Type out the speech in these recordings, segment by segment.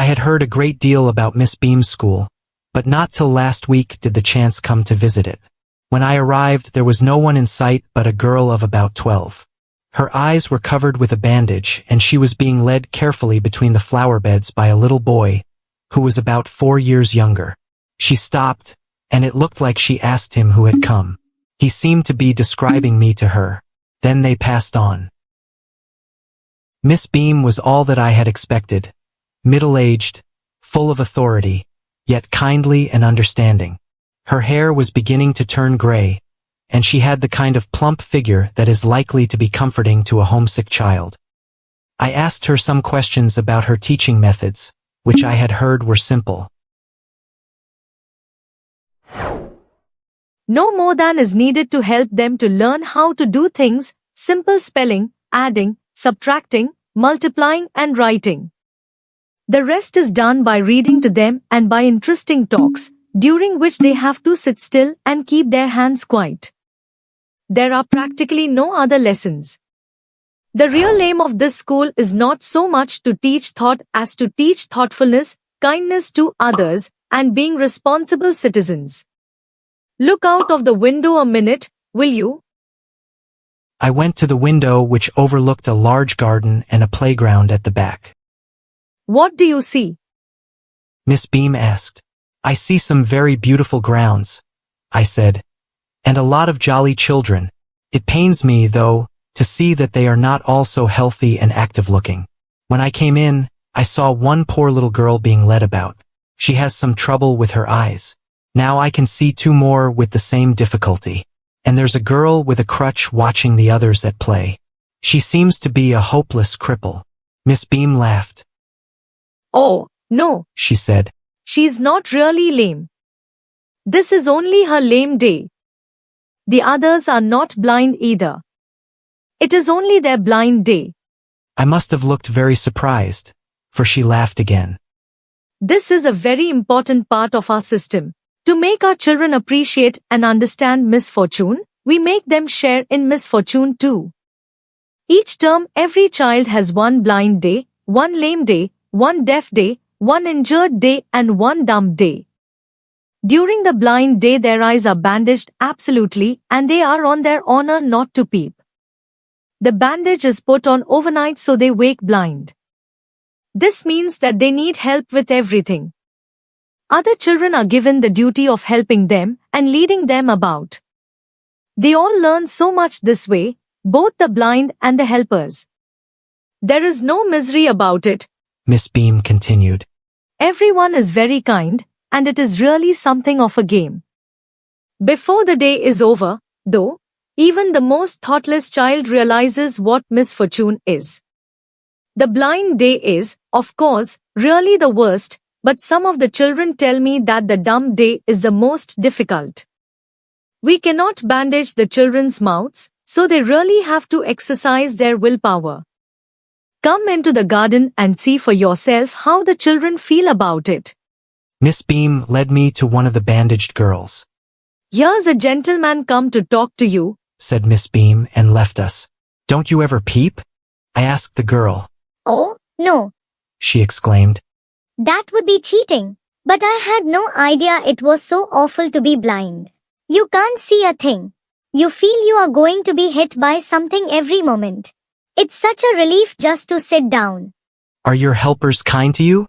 I had heard a great deal about Miss Beam's school, but not till last week did the chance come to visit it. When I arrived, there was no one in sight but a girl of about 12. Her eyes were covered with a bandage, and she was being led carefully between the flower beds by a little boy, who was about 4 years younger. She stopped, and it looked like she asked him who had come. He seemed to be describing me to her. Then they passed on. Miss Beam was all that I had expected. Middle-aged, full of authority, yet kindly and understanding. Her hair was beginning to turn gray, and she had the kind of plump figure that is likely to be comforting to a homesick child. I asked her some questions about her teaching methods, which I had heard were simple. No more than is needed to help them to learn how to do things: simple spelling, adding, subtracting, multiplying and writing. The rest is done by reading to them and by interesting talks, during which they have to sit still and keep their hands quiet. There are practically no other lessons. The real aim of this school is not so much to teach thought as to teach thoughtfulness, kindness to others, and being responsible citizens. Look out of the window a minute, will you? I went to the window, which overlooked a large garden and a playground at the back. What do you see? Miss Beam asked. I see some very beautiful grounds, I said, and a lot of jolly children. It pains me, though, to see that they are not all so healthy and active-looking. When I came in, I saw one poor little girl being led about. She has some trouble with her eyes. Now I can see 2 more with the same difficulty. And there's a girl with a crutch watching the others at play. She seems to be a hopeless cripple. Miss Beam laughed. Oh, no, she said. She's not really lame. This is only her lame day. The others are not blind either. It is only their blind day. I must have looked very surprised, for she laughed again. This is a very important part of our system. To make our children appreciate and understand misfortune, we make them share in misfortune too. Each term, every child has 1 blind day, 1 lame day, 1 deaf day, 1 injured day and 1 dumb day. During the blind day their eyes are bandaged absolutely and they are on their honor not to peep. The bandage is put on overnight so they wake blind. This means that they need help with everything. Other children are given the duty of helping them and leading them about. They all learn so much this way, both the blind and the helpers. There is no misery about it, Miss Beam continued. Everyone is very kind, and it is really something of a game. Before the day is over, though, even the most thoughtless child realizes what misfortune is. The blind day is, of course, really the worst, but some of the children tell me that the dumb day is the most difficult. We cannot bandage the children's mouths, so they really have to exercise their willpower. Come into the garden and see for yourself how the children feel about it. Miss Beam led me to one of the bandaged girls. Here's a gentleman come to talk to you, said Miss Beam and left us. Don't you ever peep? I asked the girl. Oh, no, she exclaimed. That would be cheating. But I had no idea it was so awful to be blind. You can't see a thing. You feel you are going to be hit by something every moment. It's such a relief just to sit down. Are your helpers kind to you?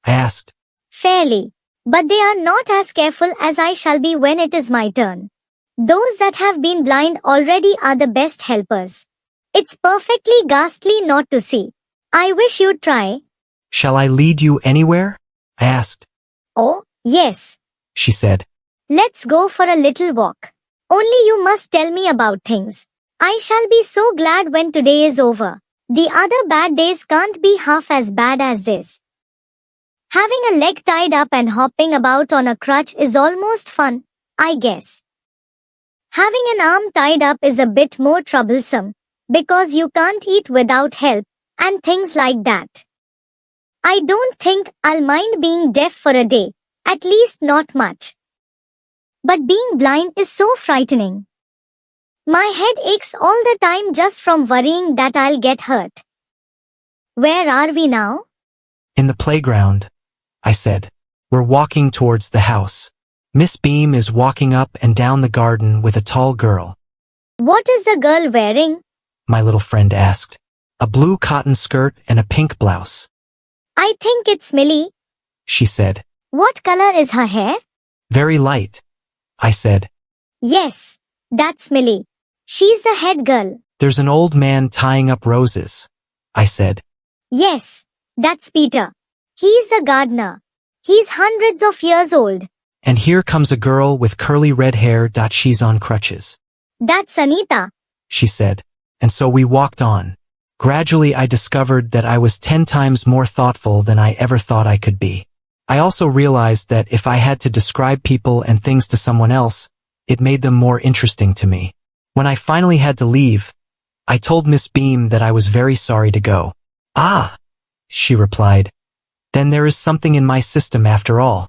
I asked. Fairly. But they are not as careful as I shall be when it is my turn. Those that have been blind already are the best helpers. It's perfectly ghastly not to see. I wish you'd try. Shall I lead you anywhere? I asked. Oh, yes, she said. Let's go for a little walk. Only you must tell me about things. I shall be so glad when today is over. The other bad days can't be half as bad as this. Having a leg tied up and hopping about on a crutch is almost fun, I guess. Having an arm tied up is a bit more troublesome, because you can't eat without help, and things like that. I don't think I'll mind being deaf for a day, at least not much. But being blind is so frightening. My head aches all the time just from worrying that I'll get hurt. Where are we now? In the playground, I said. We're walking towards the house. Miss Beam is walking up and down the garden with a tall girl. What is the girl wearing? My little friend asked. A blue cotton skirt and a pink blouse. I think it's Millie. She said. What color is her hair? Very light. I said. Yes, that's Millie. She's the head girl. There's an old man tying up roses. I said. Yes, that's Peter. He's the gardener. He's hundreds of years old. And here comes a girl with curly red hair. She's on crutches. That's Anita, she said. And so we walked on. Gradually I discovered that I was 10 times more thoughtful than I ever thought I could be. I also realized that if I had to describe people and things to someone else, it made them more interesting to me. When I finally had to leave, I told Miss Beam that I was very sorry to go. Ah, she replied. Then there is something in my system after all.